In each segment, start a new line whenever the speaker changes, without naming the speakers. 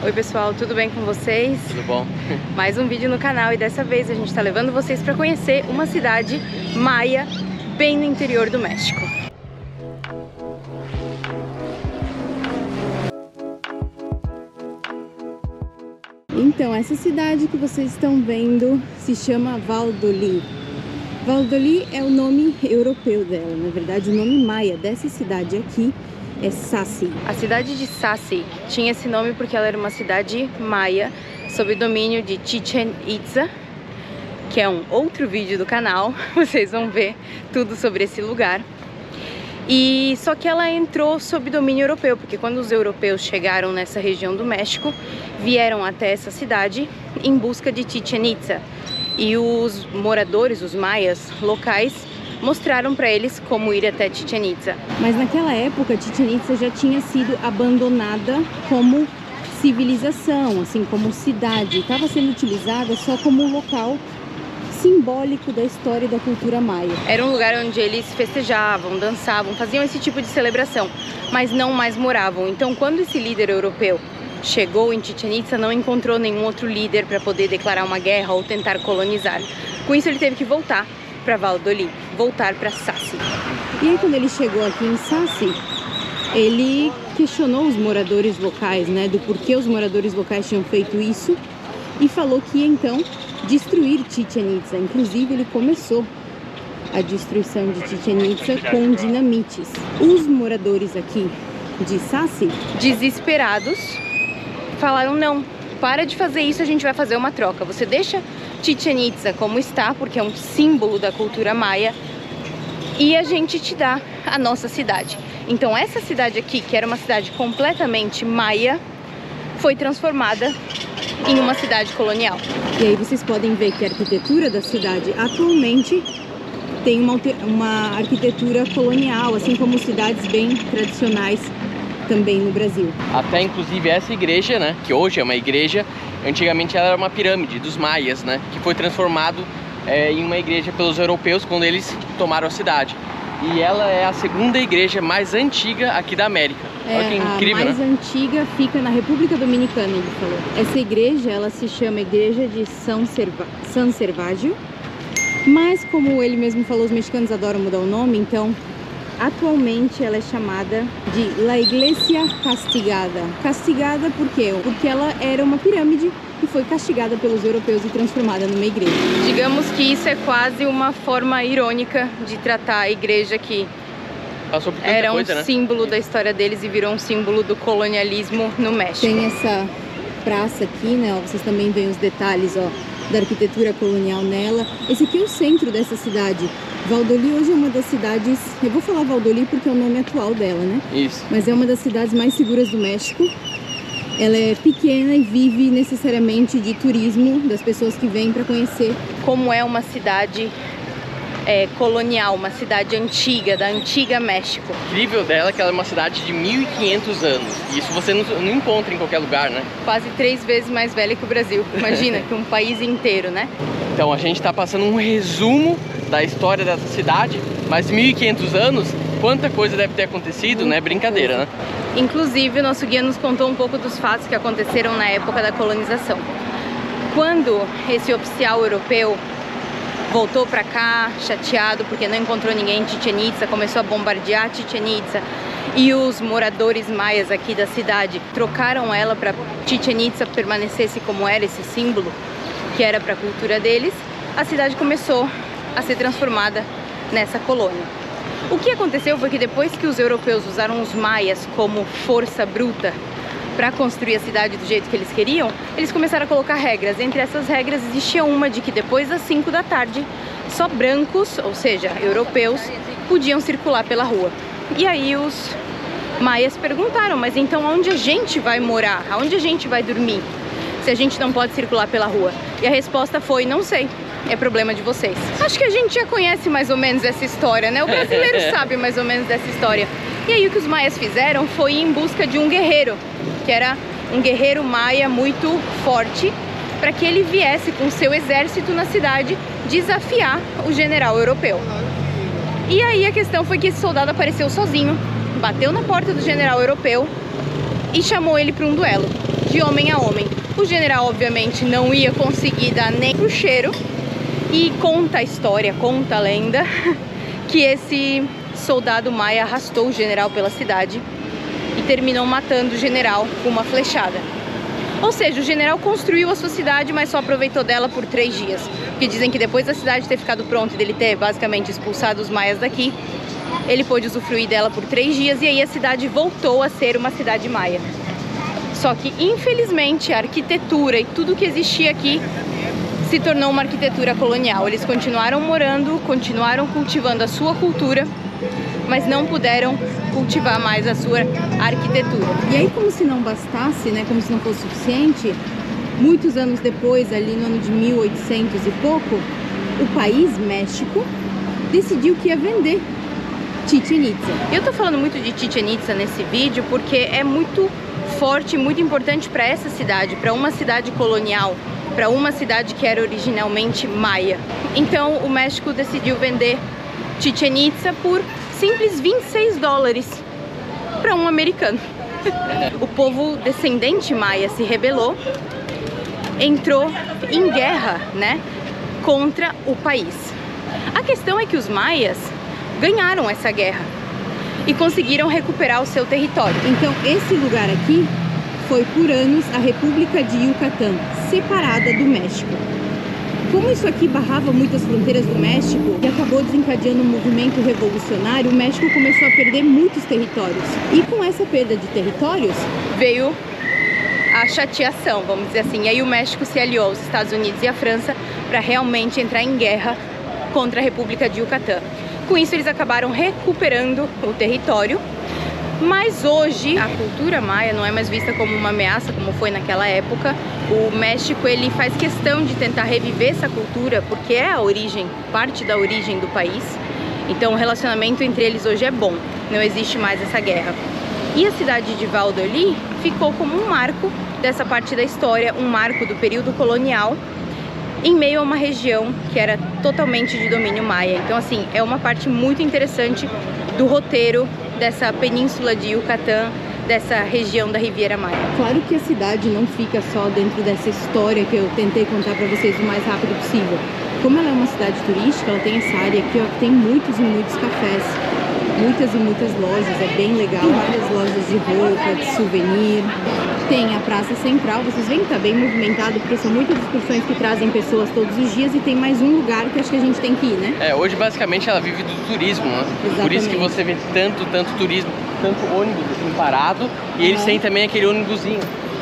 Oi pessoal, tudo bem com vocês?
Tudo bom?
Mais um vídeo no canal e dessa vez a gente está levando vocês para conhecer uma cidade maia bem no interior do México. Então, essa cidade que vocês estão vendo se chama Valladolid. Valladolid é o nome europeu dela, na verdade o nome maia dessa cidade aqui é Sassi. A cidade de Sassi tinha esse nome porque ela era uma cidade maia sob o domínio de Chichén Itzá, que é um outro vídeo do canal, vocês vão ver tudo sobre esse lugar. E só que ela entrou sob domínio europeu, porque quando os europeus chegaram nessa região do México, vieram até essa cidade em busca de Chichén Itzá. E os moradores, os maias locais, mostraram para eles como ir até Chichén Itzá. Mas naquela época, Chichén Itzá já tinha sido abandonada como civilização, assim como cidade. Estava sendo utilizada só como local simbólico da história e da cultura maia. Era um lugar onde eles festejavam, dançavam, faziam esse tipo de celebração, mas não mais moravam. Então, quando esse líder europeu chegou em Chichén Itzá, não encontrou nenhum outro líder para poder declarar uma guerra ou tentar colonizar. Com isso, ele teve que voltar para Valladolid, voltar para Sassi. E aí, quando ele chegou aqui em Sassi, ele questionou os moradores locais, né, do porquê os moradores locais tinham feito isso, e falou que ia então destruir Chichén Itzá. Inclusive, ele começou a destruição de Chichén Itzá com dinamites. Os moradores aqui de Sassi, desesperados, falaram: não, para de fazer isso, a gente vai fazer uma troca. Você deixa Chichén Itzá como está, porque é um símbolo da cultura maia, e a gente te dá a nossa cidade. Então essa cidade aqui, que era uma cidade completamente maia, foi transformada em uma cidade colonial. E aí vocês podem ver que a arquitetura da cidade atualmente tem uma arquitetura colonial, assim como cidades bem tradicionais também no Brasil.
Até inclusive essa igreja, né, que hoje é uma igreja, antigamente ela era uma pirâmide dos maias, né, que foi transformado em uma igreja pelos europeus quando eles tomaram a cidade. E ela é a segunda igreja mais antiga aqui da América. Olha que incrível,
a mais antiga fica na República Dominicana, ele falou. Essa igreja, ela se chama Igreja de San Servagio, mas como ele mesmo falou, os mexicanos adoram mudar o nome, então atualmente ela é chamada de La Iglesia Castigada. Castigada por quê? Porque ela era uma pirâmide e foi castigada pelos europeus e transformada numa igreja. Digamos que isso é quase uma forma irônica de tratar a igreja que
passou por tanta
era
coisa, né?
Símbolo da história deles e virou um símbolo do colonialismo no México. Tem essa praça aqui, né? Ó, vocês também veem os detalhes, ó, da arquitetura colonial nela. Esse aqui é o centro dessa cidade. Valladolid hoje é uma das cidades, eu vou falar Valladolid porque é o nome atual dela, né?
Isso.
Mas é uma das cidades mais seguras do México. Ela é pequena e vive necessariamente de turismo, das pessoas que vêm para conhecer como é uma cidade colonial, uma cidade antiga, da antiga México.
O incrível dela é que ela é uma cidade de 1500 anos. E isso você não encontra em qualquer lugar, né?
Quase 3 vezes mais velha que o Brasil. Imagina, que um país inteiro, né?
Então a gente está passando um resumo da história dessa cidade, mas 1500 anos, quanta coisa deve ter acontecido, né? Brincadeira, né?
Inclusive, o nosso guia nos contou um pouco dos fatos que aconteceram na época da colonização. Quando esse oficial europeu voltou para cá, chateado porque não encontrou ninguém em Chichén Itzá, começou a bombardear Chichén Itzá, e os moradores maias aqui da cidade trocaram ela para Chichén Itzá permanecesse como era esse símbolo, que era para a cultura deles, a cidade começou a ser transformada nessa colônia. O que aconteceu foi que depois que os europeus usaram os maias como força bruta para construir a cidade do jeito que eles queriam, eles começaram a colocar regras. Entre essas regras existia uma de que depois das 5 da tarde, só brancos, ou seja, europeus, podiam circular pela rua. E aí os maias perguntaram: mas então onde a gente vai morar? Aonde a gente vai dormir se a gente não pode circular pela rua? E a resposta foi: não sei, é problema de vocês. Acho que a gente já conhece mais ou menos essa história, né? O brasileiro sabe mais ou menos dessa história. E aí o que os maias fizeram foi ir em busca de um guerreiro, que era um guerreiro maia muito forte, para que ele viesse com seu exército na cidade desafiar o general europeu. E aí a questão foi que esse soldado apareceu sozinho, bateu na porta do general europeu e chamou ele para um duelo. de homem a homem. O general, obviamente, não ia conseguir dar nem pro cheiro. E conta a história, conta a lenda, que esse soldado maia arrastou o general pela cidade e terminou matando o general com uma flechada. Ou seja, o general construiu a sua cidade, mas só aproveitou dela por 3 dias. Porque dizem que depois da cidade ter ficado pronta e dele ter basicamente expulsado os maias daqui, ele pôde usufruir dela por 3 dias e aí a cidade voltou a ser uma cidade maia. Só que, infelizmente, a arquitetura e tudo que existia aqui se tornou uma arquitetura colonial. Eles continuaram morando, continuaram cultivando a sua cultura, mas não puderam cultivar mais a sua arquitetura. E aí, como se não bastasse, né, como se não fosse suficiente, muitos anos depois, ali no ano de 1800 e pouco, o país, México, decidiu que ia vender Chichén Itzá. Eu tô falando muito de Chichén Itzá nesse vídeo porque é muito forte, muito importante para essa cidade, para uma cidade colonial, para uma cidade que era originalmente maia. Então, o México decidiu vender Chichén Itzá por simples 26 dólares para um americano. O povo descendente maia se rebelou, entrou em guerra, né, contra o país. A questão é que os maias ganharam essa guerra e conseguiram recuperar o seu território. Então, esse lugar aqui foi por anos a República de Yucatán, separada do México. Como isso aqui barrava muitas fronteiras do México e acabou desencadeando um movimento revolucionário, o México começou a perder muitos territórios. E com essa perda de territórios, veio a chateação, vamos dizer assim. E aí o México se aliou aos Estados Unidos e à França para realmente entrar em guerra contra a República de Yucatán. Com isso, eles acabaram recuperando o território. Mas hoje a cultura maia não é mais vista como uma ameaça como foi naquela época. O México, ele faz questão de tentar reviver essa cultura porque é a origem, parte da origem do país. Então o relacionamento entre eles hoje é bom, não existe mais essa guerra. E a cidade de Valladolid ficou como um marco dessa parte da história, um marco do período colonial, em meio a uma região que era totalmente de domínio maia. Então assim, é uma parte muito interessante do roteiro dessa península de Yucatán, dessa região da Riviera Maia. Claro que a cidade não fica só dentro dessa história que eu tentei contar para vocês o mais rápido possível. Como ela é uma cidade turística, ela tem essa área aqui, ó, que tem muitos e muitos cafés, muitas e muitas lojas, é bem legal. Tem várias lojas de roupa, de souvenir. Tem a Praça Central, vocês veem que tá bem movimentado, porque são muitas excursões que trazem pessoas todos os dias e tem mais um lugar que acho que a gente tem que ir, né? É,
hoje basicamente ela vive do turismo, né?
Exatamente.
Por isso que você vê tanto turismo, tanto ônibus assim parado, e eles têm também aquele ônibusinho.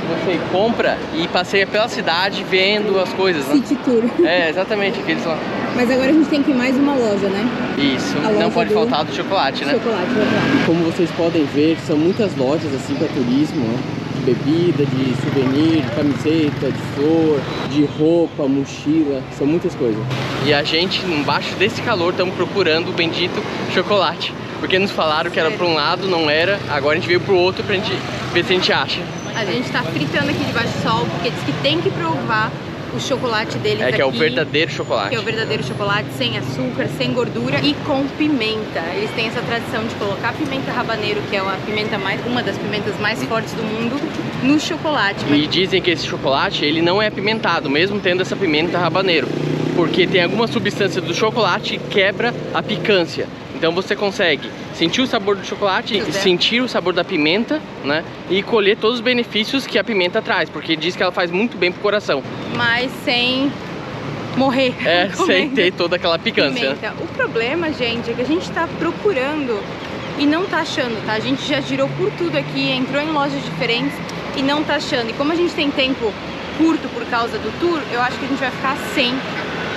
Você compra e passeia pela cidade vendo as coisas, né?
City Tour.
É, exatamente, aqueles lá.
Mas agora a gente tem que ir mais uma loja, né?
Isso, não pode faltar do chocolate, né?
Chocolate, chocolate.
Como vocês podem ver, são muitas lojas assim para turismo, né? De bebida, de souvenir, de camiseta, de flor, de roupa, mochila, são muitas coisas. E a gente, embaixo desse calor, estamos procurando o bendito chocolate. Porque nos falaram que era para um lado, não era, agora a gente veio pro outro pra gente ver se a gente acha.
A gente tá fritando aqui debaixo do sol, porque diz que tem que provar o chocolate deles aqui.
É, que é o verdadeiro chocolate.
Que é o verdadeiro chocolate, sem açúcar, sem gordura e com pimenta. Eles têm essa tradição de colocar pimenta habanero, que é uma das pimentas mais fortes do mundo, no chocolate.
E dizem que esse chocolate, ele não é apimentado, mesmo tendo essa pimenta habanero, porque tem alguma substância do chocolate que quebra a picância. Então você consegue sentir o sabor do chocolate, sentir o sabor da pimenta, né? E colher todos os benefícios que a pimenta traz, porque diz que ela faz muito bem pro coração. Mas sem morrer. É, sem ter toda aquela picância.
Né? O problema, gente, é que a gente tá procurando e não tá achando, tá? A gente já girou por tudo aqui, entrou em lojas diferentes e não tá achando. E como a gente tem tempo curto por causa do tour, eu acho que a gente vai ficar sem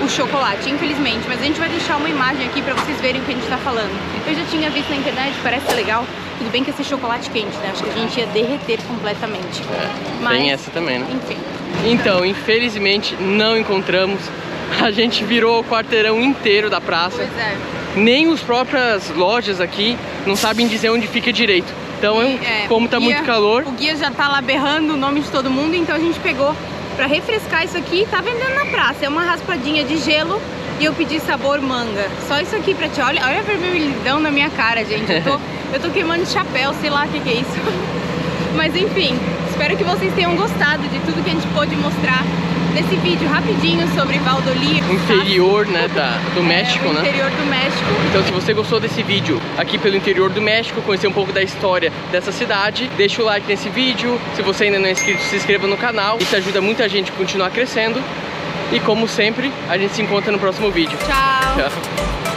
o chocolate, infelizmente, mas a gente vai deixar uma imagem aqui pra vocês verem o que a gente tá falando. Eu já tinha visto na internet, parece ser legal. Tudo bem que esse chocolate quente, né? Acho que a gente ia derreter completamente.
Mas, tem essa também, né?
Enfim.
Então, infelizmente, não encontramos. A gente virou o quarteirão inteiro da praça.
Pois é.
Nem as próprias lojas aqui não sabem dizer onde fica direito. Então, como tá muito calor...
O guia já tá lá berrando o nome de todo mundo, então a gente pegou pra refrescar isso aqui, tá vendendo na praça. É uma raspadinha de gelo e eu pedi sabor manga. Só isso aqui pra ti. Olha a vermelhidão na minha cara, gente. Eu tô queimando de chapéu, sei lá o que é isso. Mas enfim, espero que vocês tenham gostado de tudo que a gente pôde mostrar nesse vídeo rapidinho sobre Valladolid.
Interior, né, do México, né?
Interior do México.
Então, se você gostou desse vídeo aqui pelo interior do México, conhecer um pouco da história dessa cidade, deixa o like nesse vídeo. Se você ainda não é inscrito, se inscreva no canal. Isso ajuda muita gente a continuar crescendo. E como sempre, a gente se encontra no próximo vídeo.
Tchau!
Tchau!